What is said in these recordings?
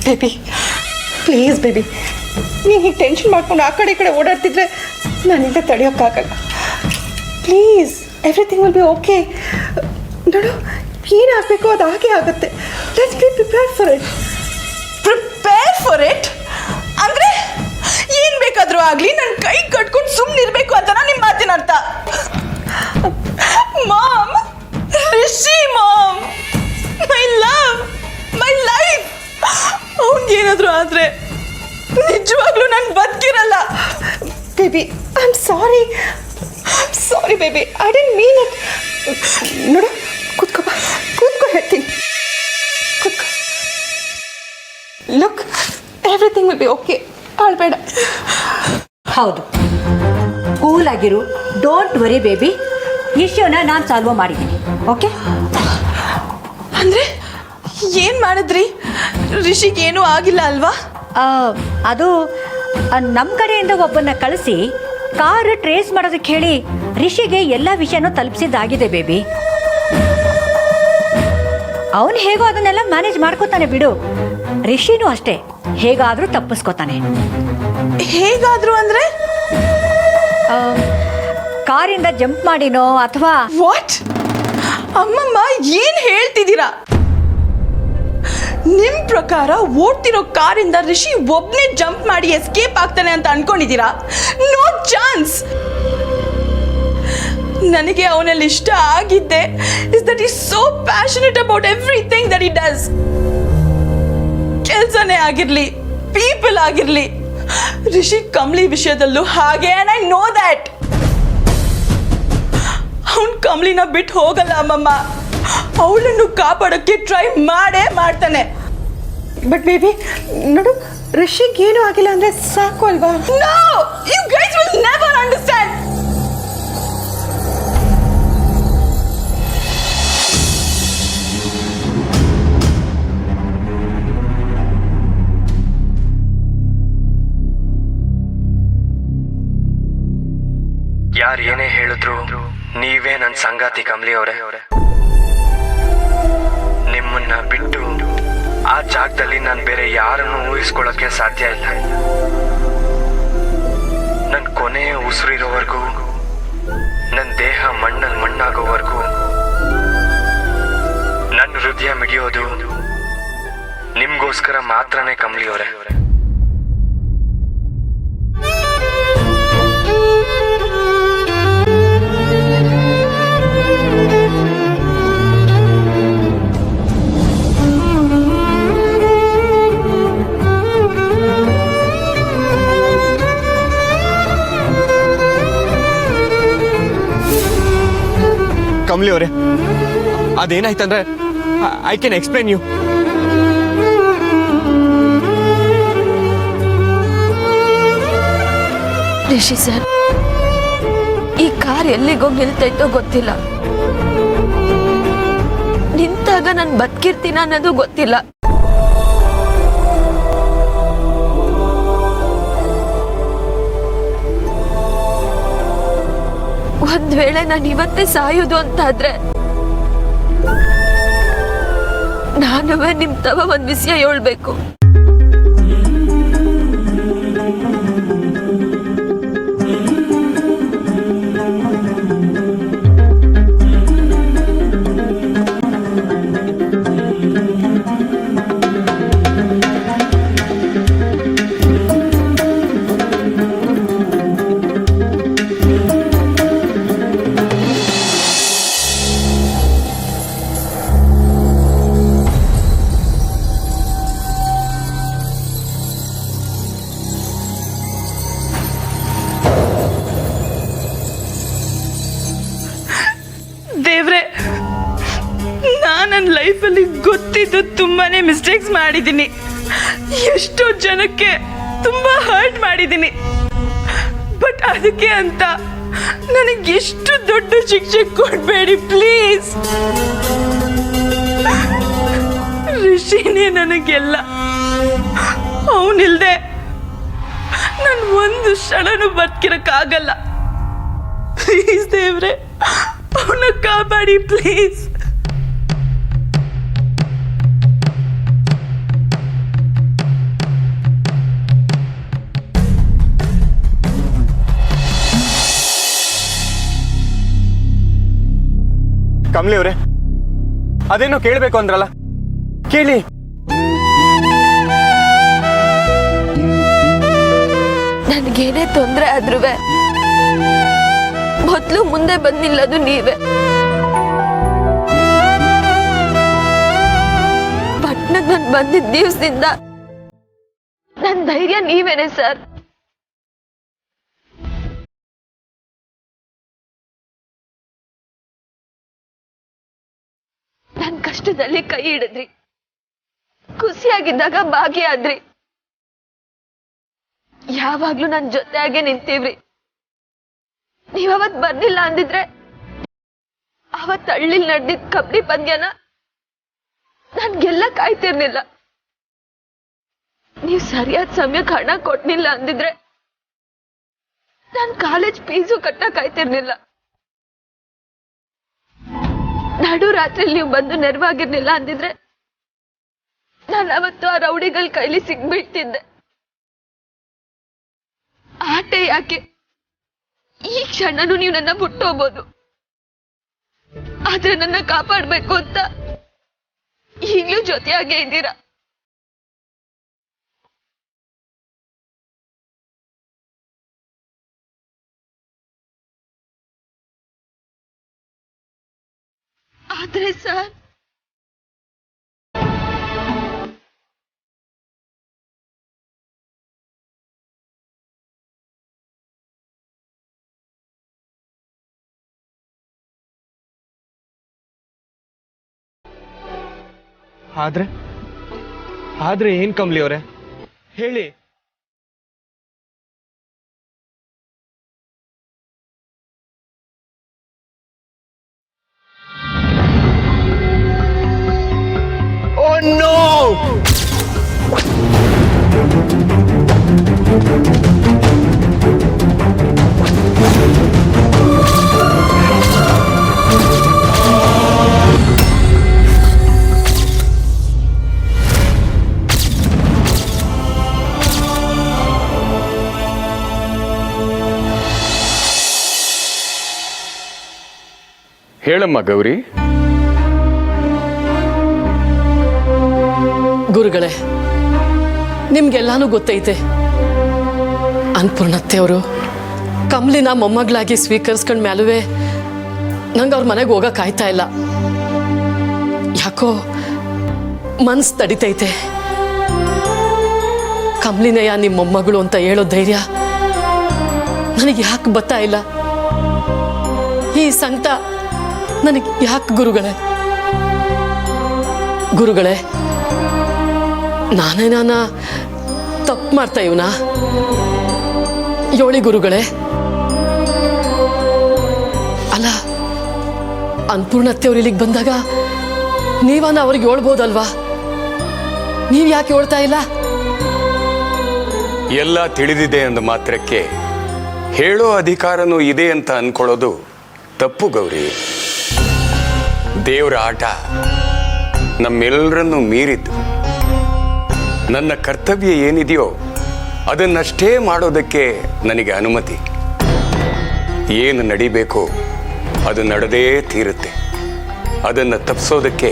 Baby please baby, ನೀನು ಹೀಗೆ tension ಮಾಡ್ಕೊಂಡು ಆ ಕಡೆ ಈ ಕಡೆ ಓಡಾಡ್ತಿದ್ರೆ ನಾನಿಂದ ತಡೆಯೋಕ್ಕಾಗಲ್ಲ. Please, everything will be okay. ನೋಡು, ಏನಾಗಬೇಕು ಅದು ಹಾಗೆ ಆಗುತ್ತೆ. Let's be prepare for it. Prepare for it ಅಂದರೆ ಏನು ಬೇಕಾದರೂ ಆಗಲಿ ನನ್ನ ಕೈ ಕಟ್ಕೊಂಡು ಸುಮ್ಮನೆ ಇರಬೇಕು ಅಂತ ನಿಮ್ಮ ಮಾತಿನ ಅರ್ಥ? Mom, Rishi mom, my love, my life, ಅವನಿಗೇನಾದರೂ ಆದರೆ ನಿಜವಾಗ್ಲೂ ನಾನು ಬದುಕಿರಲ್ಲ. Baby, I am sorry. Sorry baby, I didn't mean it. ನೋಡು, ಕೂತ್ಕೋ ಹೇಳ್ತೀನಿ. ಕೂತ್ಕೋ. Look, everything will be okay. ಆಳ್ಬೇಡ. ಹೌದು, ಕೂಲ್ ಆಗಿರು. ಡೋಂಟ್ ವರಿ ಬೇಬಿ, ಇಶ್ಯೂನ ನಾನು ಸಾಲ್ವ್ ಮಾಡಿದ್ದೀನಿ. ಓಕೆ? ಅಂದರೆ ಏನು ಮಾಡಿದ್ರಿ? ರಿಷಿಗೆ ಏನೂ ಆಗಿಲ್ಲ ಅಲ್ವಾ? ಅದು ನಮ್ಮ ಕಡೆಯಿಂದ ಒಬ್ಬನ್ನ ಕಳಿಸಿ ಕಾರ್ ಟ್ರೇಸ್ ಮಾಡೋದಕ್ಕೆ ಹೇಳಿ ರಿಷಿಗೆ ಎಲ್ಲ ವಿಷಯನೂ ತಲುಪಿಸಿದ್ದಾಗಿದೆ ಬೇಬಿ. ಅವನು ಹೇಗೋ ಅದನ್ನೆಲ್ಲ ಮ್ಯಾನೇಜ್ ಮಾಡ್ಕೋತಾನೆ ಬಿಡು. ರಿಷಿನೂ ಅಷ್ಟೇ, ಹೇಗಾದರೂ ತಪ್ಪಿಸ್ಕೋತಾನೆ. ಹೇಗಾದರೂ ಅಂದರೆ ಕಾರಿಂದ ಜಂಪ್ ಮಾಡಿನೋ ಅಥವಾ ವಾಟ್? ಅಮ್ಮಮ್ಮ, ಏನು ಹೇಳ್ತಿದ್ದೀರಾ? ನಿಮ್ಮ ಪ್ರಕಾರ ಓಡ್ತಿರೋ ಕಾರಿಂದ ರಿಷಿ ಒಬ್ಬನೇ ಜಂಪ್ ಮಾಡಿ ಎಸ್ಕೇಪ್ ಆಗ್ತಾನೆ ಅಂತ ಅನ್ಕೊಂಡಿದ್ದೀರಾ? No chance. ನನಗೆ ಅವನಲ್ಲಿ ಇಷ್ಟ ಆಗಿದ್ದೆ is that is so passionate about everything that he does. ಕೆಲಸನೇ ಆಗಿರಲಿ, ಪೀಪಲ್ ಆಗಿರಲಿ, ರಿಷಿ ಕಮ್ಲಿ ವಿಷಯದಲ್ಲೂ ಹಾಗೆ. And I know that. ಅವನು ಕಮ್ಲಿನ ಬಿಟ್ಟು ಹೋಗಲ್ಲ ಅಮ್ಮಮ್ಮ. ಅವಳನ್ನು ಕಾಪಾಡೋಕ್ಕೆ ಟ್ರೈ ಮಾಡೇ ಮಾಡ್ತಾನೆ. ಬಟ್ ಬೇಬಿ, ನೋಡು, ರಿಷಿಗೆ ಏನೂ ಆಗಿಲ್ಲ ಅಂದರೆ ಸಾಕು ಅಲ್ವಾ? No, you guys will never understand. ಯಾರು ಏನೇ ಹೇಳಿದ್ರು ನೀವೇ ನನ್ನ ಸಂಗಾತಿ ಕಮಲಿ ಅವರೇ. ನಿಮ್ಮನ್ನ ಬಿಟ್ಟು ಆ ಜಾಗದಲ್ಲಿ ನಾನು ಬೇರೆ ಯಾರನ್ನು ಊಹಿಸ್ಕೊಳ್ಳೋಕೆ ಸಾಧ್ಯ ಇಲ್ಲ. ನನ್ನ ಕೊನೆಯ ಉಸಿರಿರೋವರೆಗೂ, ನನ್ನ ದೇಹ ಮಣ್ಣಲ್ಲಿ ಮಣ್ಣಾಗೋವರೆಗೂ ನನ್ನ ಹೃದಯ ಮಿಡಿಯೋದು ನಿಮ್ಗೋಸ್ಕರ ಮಾತ್ರನೇ ಕಮಲಿ ಅವರೇ. ಕಮಲಿ ಅವರೇ, ಅದೇನಾಯ್ತಂದ್ರೆ I can explain you. Rishi sir, ಈ ಕಾರ್ ಎಲ್ಲಿಗೋಗಿ ನಿಲ್ತೈತೋ ಗೊತ್ತಿಲ್ಲ. ನಿಂತಾಗ ನಾನು ಬದುಕಿರ್ತೀನ ಅನ್ನೋದು ಗೊತ್ತಿಲ್ಲ. ಒಂದ್ ವೇಳೆ ನಾನು ಇವತ್ತೇ ಸಾಯೋದು ಅಂತಾದ್ರೆ ನಾನುವೇ ನಿಮ್ ತವ ಒಂದ್ ವಿಷಯ ಹೇಳ್ಬೇಕು. ದೇವ್ರೆ, ನಾನು ನನ್ನ ಲೈಫಲ್ಲಿ ಗೊತ್ತಿದ್ದು ತುಂಬಾನೇ ಮಿಸ್ಟೇಕ್ಸ್ ಮಾಡಿದ್ದೀನಿ. ಎಷ್ಟೋ ಜನಕ್ಕೆ ತುಂಬಾ ಹರ್ಟ್ ಮಾಡಿದ್ದೀನಿ. ಬಟ್ ಅದಕ್ಕೆ ಅಂತ ನನಗೆ ಎಷ್ಟು ದೊಡ್ಡ ಶಿಕ್ಷೆ ಕೊಡಬೇಡಿ ಪ್ಲೀಸ್. ರಿಷಿನೇ ನನಗೆಲ್ಲ. ಅವನಿಲ್ದೆ ನಾನು ಒಂದು ಕ್ಷಣನೂ ಬದುಕಿರಕ್ಕಾಗಲ್ಲ. ಪ್ಲೀಸ್ ದೇವ್ರೆ, ಅವನ ಕಾಪಾಡಿ ಪ್ಲೀಸ್. ಕಮಲಿ ಅವರೇ, ಅದೇನೋ ಕೇಳಬೇಕು ಅಂದ್ರಲ್ಲ, ಕೇಳಿ. ನನ್ಗೇನೇ ತೊಂದರೆ ಆದ್ರೂ ಮೊದ್ಲು ಮುಂದೆ ಬಂದಿಲ್ಲದು ನೀವೇ. ಪಟ್ನಕ್ ನಾನು ಬಂದಿದ್ದ ದಿವಸದಿಂದ ನನ್ನ ಧೈರ್ಯ ನೀವೇನೆ ಸರ್. ನನ್ನ ಕಷ್ಟದಲ್ಲಿ ಕೈ ಹಿಡಿದ್ರಿ, ಖುಷಿಯಾಗಿದ್ದಾಗ ಭಾಗಿಯಾದ್ರಿ, ಯಾವಾಗ್ಲೂ ನನ್ನ ಜೊತೆಯಾಗೆ ನಿಂತೀವ್ರಿ. ನೀವವತ್ ಬರ್ಲಿಲ್ಲ ಅಂದಿದ್ರೆ ಅವತ್ ಹಳ್ಳಿಲ್ ನಡೆದಿದ್ ಕಬಡ್ಡಿ ಪಂದ್ಯನ ನನ್ಗೆಲ್ಲ ಕಾಯ್ತಿರ್ಲಿಲ್ಲ. ನೀವ್ ಸರಿಯಾದ ಸಮಯಕ್ಕೆ ಹಣ ಕೊಟ್ನಿಲ್ಲ ಅಂದಿದ್ರೆ ನಾನ್ ಕಾಲೇಜ್ ಫೀಸು ಕಟ್ಟಕ್ ಆಯ್ತಿರ್ಲಿಲ್ಲ. ನಡು ರಾತ್ರಿ ನೀವು ಬಂದು ನೆರವಾಗಿರ್ಲಿಲ್ಲ ಅಂದಿದ್ರೆ ನಾನು ಅವತ್ತು ಆ ರೌಡಿಗಳ ಕೈಲಿ ಸಿಗ್ಬೀಳ್ತಿದ್ದೆ. ಆಟೆ ಯಾಕೆ, ಈ ಕ್ಷಣನೂ ನೀವು ನನ್ನ ಬಿಟ್ಟು ಹೋಗ್ಬೋದು, ಆದ್ರೆ ನನ್ನ ಕಾಪಾಡ್ಬೇಕು ಅಂತ ಈಗ್ಲೂ ಜೊತೆಯಾಗೇ ಇದ್ದೀರಾ. ಆದ್ರೆ ಸರ್, ಆದ್ರೆ ಏನ್ ಕಮಲಿ ಅವರೇ, ಹೇಳಿ. Oh no! ಹೇಳಮ್ಮ ಗೌರಿ. ಗುರುಗಳೇ, ನಿಮ್ಗೆಲ್ಲಾನು ಗೊತ್ತೈತೆ. ಅನ್ನಪೂರ್ಣತ್ತೆಯವರು ಕಮಲಿನ ಮೊಮ್ಮಗಳಾಗಿ ಸ್ವೀಕರಿಸ್ಕೊಂಡ ಮ್ಯಾಲುವೆ ನಂಗೆ ಅವ್ರ ಮನೆಗೆ ಹೋಗಕ್ಕೆ ಆಯ್ತಾ ಇಲ್ಲ. ಯಾಕೋ ಮನ್ಸು ತಡಿತೈತೆ. ಕಮಲಿನಯ್ಯ ನಿಮ್ಮ ಮೊಮ್ಮಗಳು ಅಂತ ಹೇಳೋ ಧೈರ್ಯ ನನಗೆ ಯಾಕೆ ಬರ್ತಾ ಇಲ್ಲ. ಈ ಸಂಕಟ ನನಗೆ ಯಾಕೆ ಗುರುಗಳೇ? ಗುರುಗಳೇ, ನಾನೇನಾನ ತಪ್ಪು ಮಾಡ್ತಾ ಇವನ ಯೋಳಿ ಗುರುಗಳೇ? ಅಲ್ಲ, ಅನ್ನಪೂರ್ಣತ್ತೆಯವ್ರು ಇಲ್ಲಿಗೆ ಬಂದಾಗ ನೀವನ್ನ ಅವ್ರಿಗೆ ಹೇಳ್ಬೋದಲ್ವಾ? ನೀವು ಯಾಕೆ ಹೇಳ್ತಾ ಇಲ್ಲ? ಎಲ್ಲ ತಿಳಿದಿದೆ ಅಂದ ಮಾತ್ರಕ್ಕೆ ಹೇಳೋ ಅಧಿಕಾರನೂ ಇದೆ ಅಂತ ಅನ್ಕೊಳ್ಳೋದು ತಪ್ಪು ಗೌರಿ. ದೇವರ ಆಟ ನಮ್ಮೆಲ್ಲರನ್ನೂ ಮೀರಿದ್ದು. ನನ್ನ ಕರ್ತವ್ಯ ಏನಿದೆಯೋ ಅದನ್ನಷ್ಟೇ ಮಾಡೋದಕ್ಕೆ ನನಗೆ ಅನುಮತಿ. ಏನು ನಡಿಬೇಕೋ ಅದು ನಡೆದೇ ತೀರುತ್ತೆ. ಅದನ್ನು ತಪ್ಪಿಸೋದಕ್ಕೆ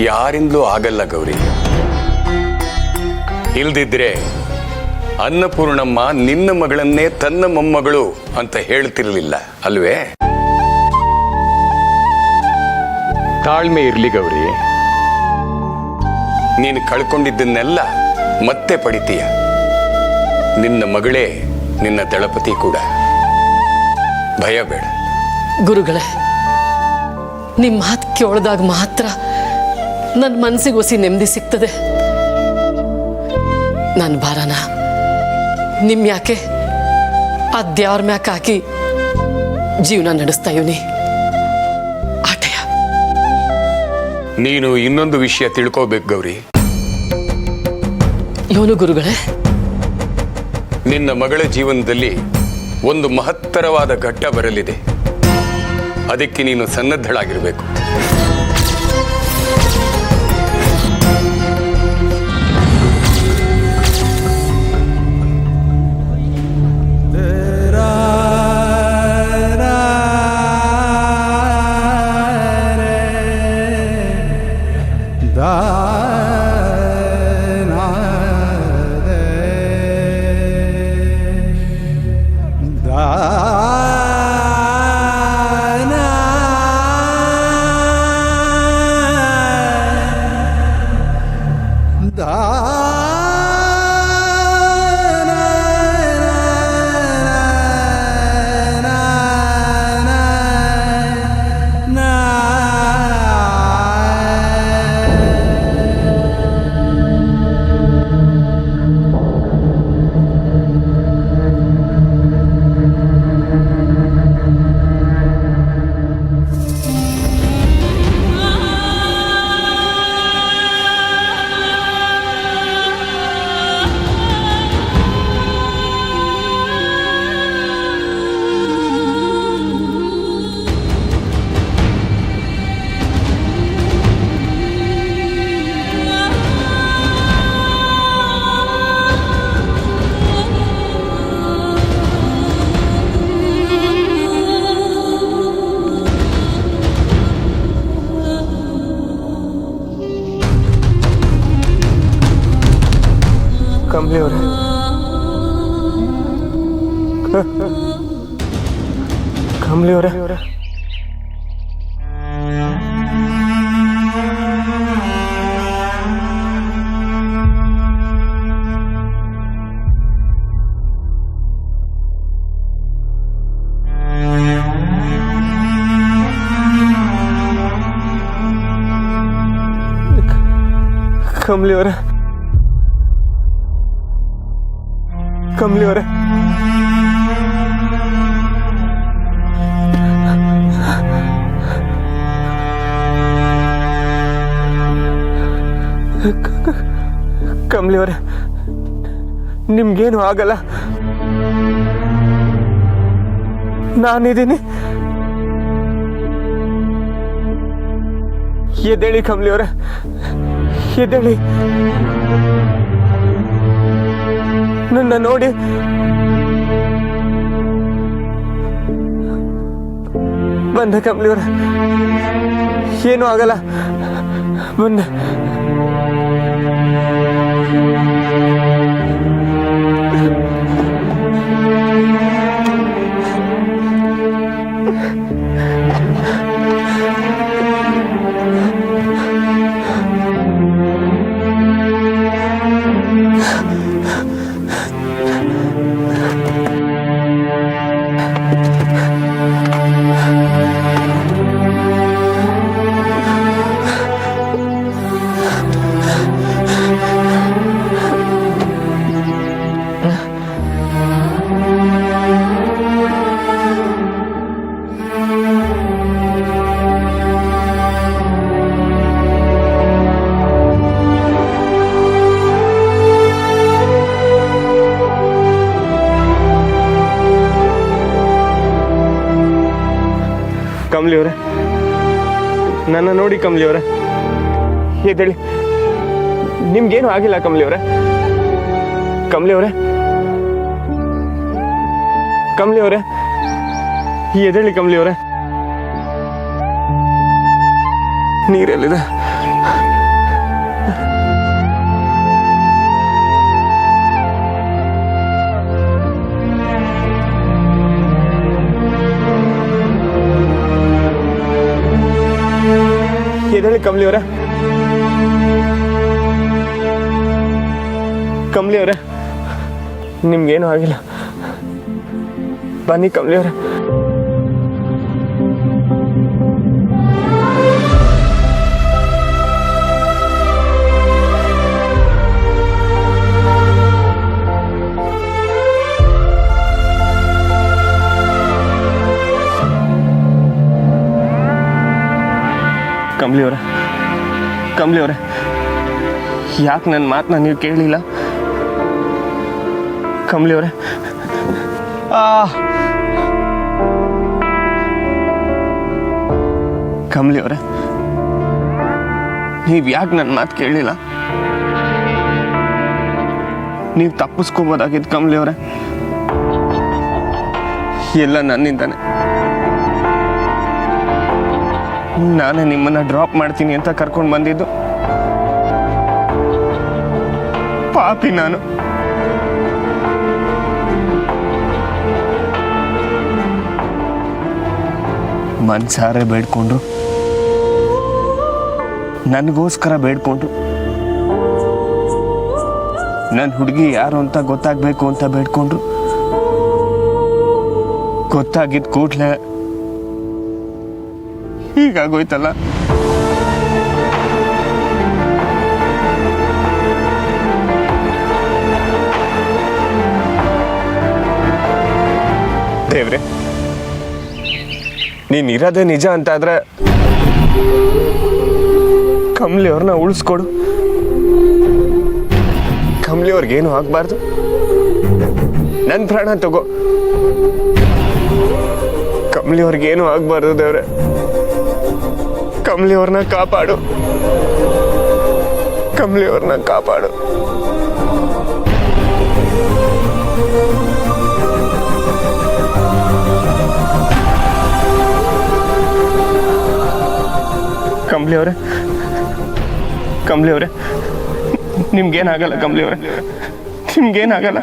ಯಾರಿಂದಲೂ ಆಗಲ್ಲ ಗೌರಿ. ಇಲ್ದಿದ್ರೆ ಅನ್ನಪೂರ್ಣಮ್ಮ ನಿನ್ನ ಮಗಳನ್ನೇ ತನ್ನ ಮೊಮ್ಮಗಳು ಅಂತ ಹೇಳ್ತಿರ್ಲಿಲ್ಲ ಅಲ್ವೇ? ತಾಳ್ಮೆ ಇರ್ಲಿ ಗೌರಿ. ನೀನು ಕಳ್ಕೊಂಡಿದ್ದನ್ನೆಲ್ಲ ಮತ್ತೆ ಪಡಿತೀಯ. ನಿನ್ನ ಮಗಳೇ ನಿನ್ನ ದಳಪತಿ ಕೂಡ. ಭಯ ಬೇಡ. ಗುರುಗಳೇ, ನಿಮ್ಮ ಮಾತು ಕೇಳಿದಾಗ ಮಾತ್ರ ನನ್ನ ಮನಸ್ಸಿಗೆ ಹೊಸಿ ನೆಮ್ಮದಿ ಸಿಗ್ತದೆ. ನನ್ನ ಭಾರನ ನಿಮ್ಮ ಯಾಕೆ ಆ ದೇವ್ರ ಮ್ಯಾಕೆ ಹಾಕಿ ಜೀವನ ನಡೆಸ್ತಾ ಇವನಿ. ಆಟಯ ನೀನು ಇನ್ನೊಂದು ವಿಷಯ ತಿಳ್ಕೋಬೇಕು ಗೌರಿ. ಇವನು ಗುರುಗಳೇ, ನಿನ್ನ ಮಗಳ ಜೀವನದಲ್ಲಿ ಒಂದು ಮಹತ್ತರವಾದ ಘಟ್ಟ ಬರಲಿದೆ. ಅದಕ್ಕೆ ನೀನು ಸನ್ನದ್ಧಳಾಗಿರಬೇಕು. ಕಮಲಿ ಅವರೇ, ಕಮಲಿ ಅವರೇ, ಕಮಲಿ ಅವರೇ, ಕಮಲಿ ಅವರೇ, ಕಮಲಿ ಅವರೇ, ನಿಮ್ಗೇನು ಆಗಲ್ಲ, ನಾನಿದ್ದೀನಿ. ಎದ್ದೇಳಿ ಕಮಲಿ ಅವರೇ, ಎದ್ದೇಳಿ. ನನ್ನ ನೋಡಿ ಬಂದೆ ಕಮಲಿ ಅವರೇ, ಏನೂ ಆಗಲ್ಲ, ಬಂದೆ. ಕಮಲಿ ಅವರೇ, ನನ್ನ ನೋಡಿ ಕಮಲಿ ಅವರೇ, ಎದ್ದೇಳಿ. ನಿಮ್ಗೇನು ಆಗಿಲ್ಲ ಕಮಲಿ ಅವರೇ, ಕಮಲಿ ಅವರೇ, ಕಮಲಿ ಅವರೇ, ಎದ್ದೇಳಿ ಕಮಲಿ ಅವರೇ. ನೀರೆಲ್ಲಿದೆ? ಎದ್ದೇಳಿ ಕಮಲಿ ಅವರೇ, ಕಮಲಿ ಅವರೇ, ನಿಮ್ಗೇನು ಆಗಿಲ್ಲ, ಬನ್ನಿ ಕಮಲಿ ಅವರೇ. ಕಮಲಿ ಅವರೇ, ಕಮಲಿ ಅವರೇ, ಯಾಕೆ ನನ್ನ ಮಾತನ್ನ ನೀವು ಕೇಳಲಿಲ್ಲ? ಕಮಲಿ ಅವರೇ, ಕಮಲಿ ಅವರೇ, ನೀವು ಯಾಕೆ ನನ್ನ ಮಾತು ಕೇಳಲಿಲ್ಲ? ನೀವು ತಪ್ಪಿಸ್ಕೋಬೋದಾಗಿದ್ದು ಕಮಲಿ ಅವರೇ, ಎಲ್ಲ ನನ್ನಿಂದಾನೆ. ನಾನೇ ನಿಮ್ಮನ್ನ ಡ್ರಾಪ್ ಮಾಡ್ತೀನಿ ಅಂತ ಕರ್ಕೊಂಡು ಬಂದಿದ್ದು. ಪಾಪಿ ನಾನು. ಮನ್ಸಾರೆ ಬೇಡ್ಕೊಂಡ್ರು, ನನಗೋಸ್ಕರ ಬೇಡ್ಕೊಂಡ್ರು, ನನ್ನ ಹುಡುಗಿ ಯಾರು ಅಂತ ಗೊತ್ತಾಗಬೇಕು ಅಂತ ಬೇಡ್ಕೊಂಡ್ರು. ಗೊತ್ತಾಗಿದ್ದ ಕೂಡ್ಲೆ ಹೀಗಾಗೋಯ್ತಲ್ಲ. ದೇವ್ರೆ, ನೀನ್ ಇರೋದೇ ನಿಜ ಅಂತ ಆದ್ರೆ ಕಮಲಿ ಅವ್ರನ್ನ ಉಳಿಸ್ಕೊಡು. ಕಮಲಿ ಅವ್ರಿಗೇನು ಆಗ್ಬಾರ್ದು. ನನ್ನ ಪ್ರಾಣ ತಗೋ. ಕಮಲಿ ಅವ್ರಿಗೇನು ಆಗ್ಬಾರ್ದು ದೇವ್ರೆ. ಕಮಲಿ ಅವ್ರನ್ನ ಕಾಪಾಡು. ಕಮಲಿ ಅವ್ರನ್ನ ಕಾಪಾಡು. ಕಮಲಿ ಅವರೇ, ಕಮಲಿ ಅವರೇ, ನಿಮ್ಗೇನಾಗಲ್ಲ. ಕಮಲಿ ಅವರೇ, ನಿಮ್ಗೇನಾಗಲ್ಲ.